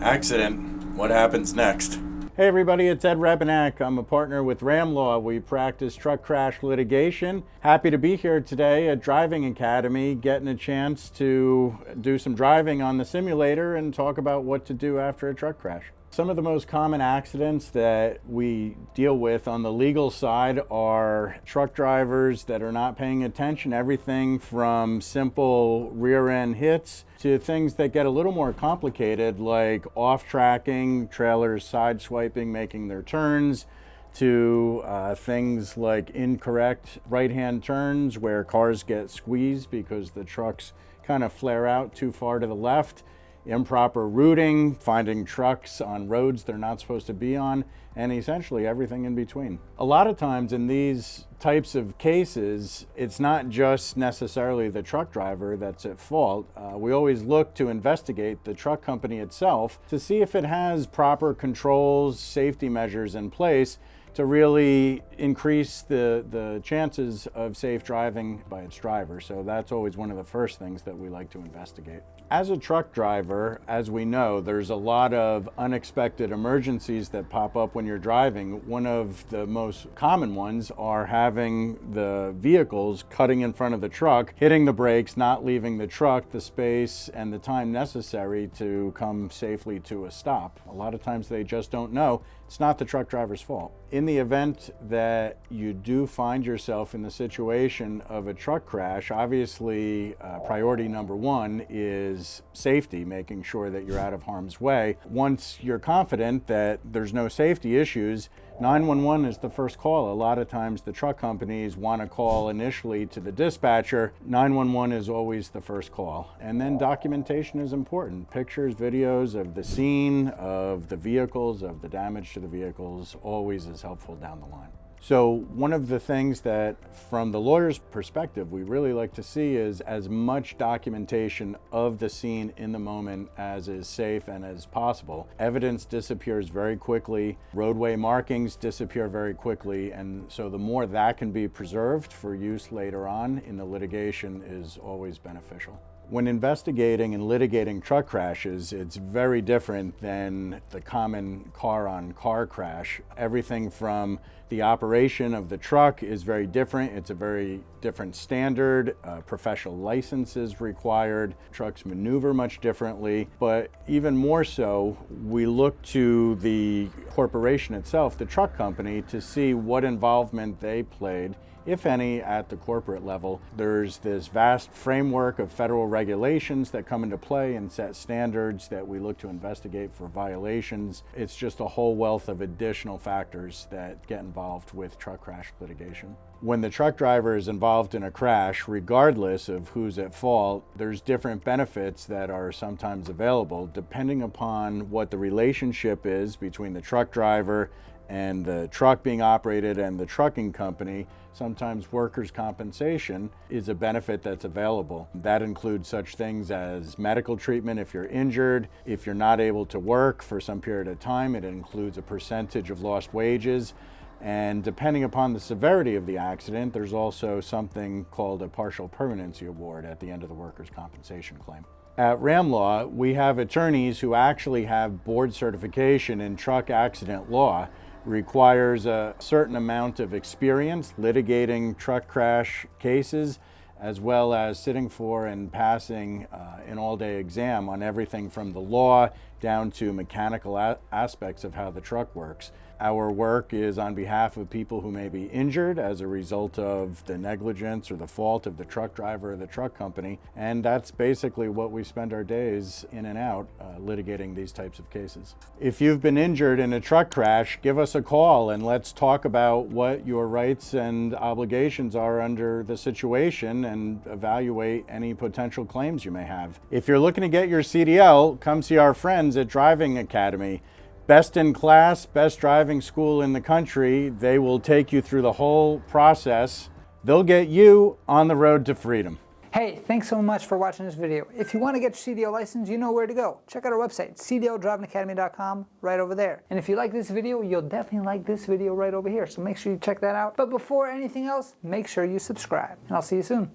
Accident. What happens next? Hey everybody, it's Ed Rebenak. I'm a partner with Ram Law. We practice truck crash litigation. Happy to be here today at Driving Academy, getting a chance to do some driving on the simulator and talk about what to do after a truck crash. Some of the most common accidents that we deal with on the legal side are truck drivers that are not paying attention, everything from simple rear end hits to things that get a little more complicated, like off-tracking, trailers side-swiping, making their turns, to things like incorrect right-hand turns where cars get squeezed because the trucks kind of flare out too far to the left, improper routing, finding trucks on roads they're not supposed to be on, and essentially everything in between. A lot of times in these types of cases, it's not just necessarily the truck driver that's at fault. We always look to investigate the truck company itself to see if it has proper controls, safety measures in place to really increase the chances of safe driving by its driver. So that's always one of the first things that we like to investigate. As a truck driver, as we know, there's a lot of unexpected emergencies that pop up when you're driving. One of the most common ones are having the vehicles cutting in front of the truck, hitting the brakes, not leaving the truck the space and the time necessary to come safely to a stop. A lot of times they just don't know. It's not the truck driver's fault. In the event that you do find yourself in the situation of a truck crash, obviously priority number one is safety, making sure that you're out of harm's way. Once you're confident that there's no safety issues, 911 is the first call. A lot of times the truck companies want to call initially to the dispatcher. 911 is always the first call. And then documentation is important. Pictures, videos of the scene, of the vehicles, of the damage to the vehicles, always is helpful down the line. So one of the things that, from the lawyer's perspective, we really like to see is as much documentation of the scene in the moment as is safe and as possible. Evidence disappears very quickly, roadway markings disappear very quickly, and so the more that can be preserved for use later on in the litigation is always beneficial. When investigating and litigating truck crashes, it's very different than the common car-on-car crash. Everything from the operation of the truck is very different. It's a very different standard. Professional license is required. Trucks maneuver much differently. But even more so, we look to the corporation itself, the truck company, to see what involvement they played, if any, at the corporate level. There's this vast framework of federal regulations that come into play and set standards that we look to investigate for violations. It's just a whole wealth of additional factors that get involved with truck crash litigation. When the truck driver is involved in a crash, regardless of who's at fault, there's different benefits that are sometimes available depending upon what the relationship is between the truck driver and the truck being operated and the trucking company. Sometimes workers' compensation is a benefit that's available. That includes such things as medical treatment if you're injured, if you're not able to work for some period of time. It includes a percentage of lost wages. And depending upon the severity of the accident, there's also something called a partial permanency award at the end of the workers' compensation claim. At Ram Law, we have attorneys who actually have board certification in truck accident law. Requires a certain amount of experience litigating truck crash cases, as well as sitting for and passing an all-day exam on everything from the law down to mechanical aspects of how the truck works. Our work is on behalf of people who may be injured as a result of the negligence or the fault of the truck driver or the truck company, and that's basically what we spend our days in and out litigating these types of cases. If you've been injured in a truck crash, give us a call and let's talk about what your rights and obligations are under the situation and evaluate any potential claims you may have. If you're looking to get your CDL, come see our friends at Driving Academy. Best in class, best driving school in the country. They will take you through the whole process. They'll get you on the road to freedom. Hey, thanks so much for watching this video. If you want to get your CDL license, you know where to go. Check out our website, cdldrivingacademy.com, right over there. And if you like this video, you'll definitely like this video right over here. So make sure you check that out. But before anything else, make sure you subscribe. And I'll see you soon.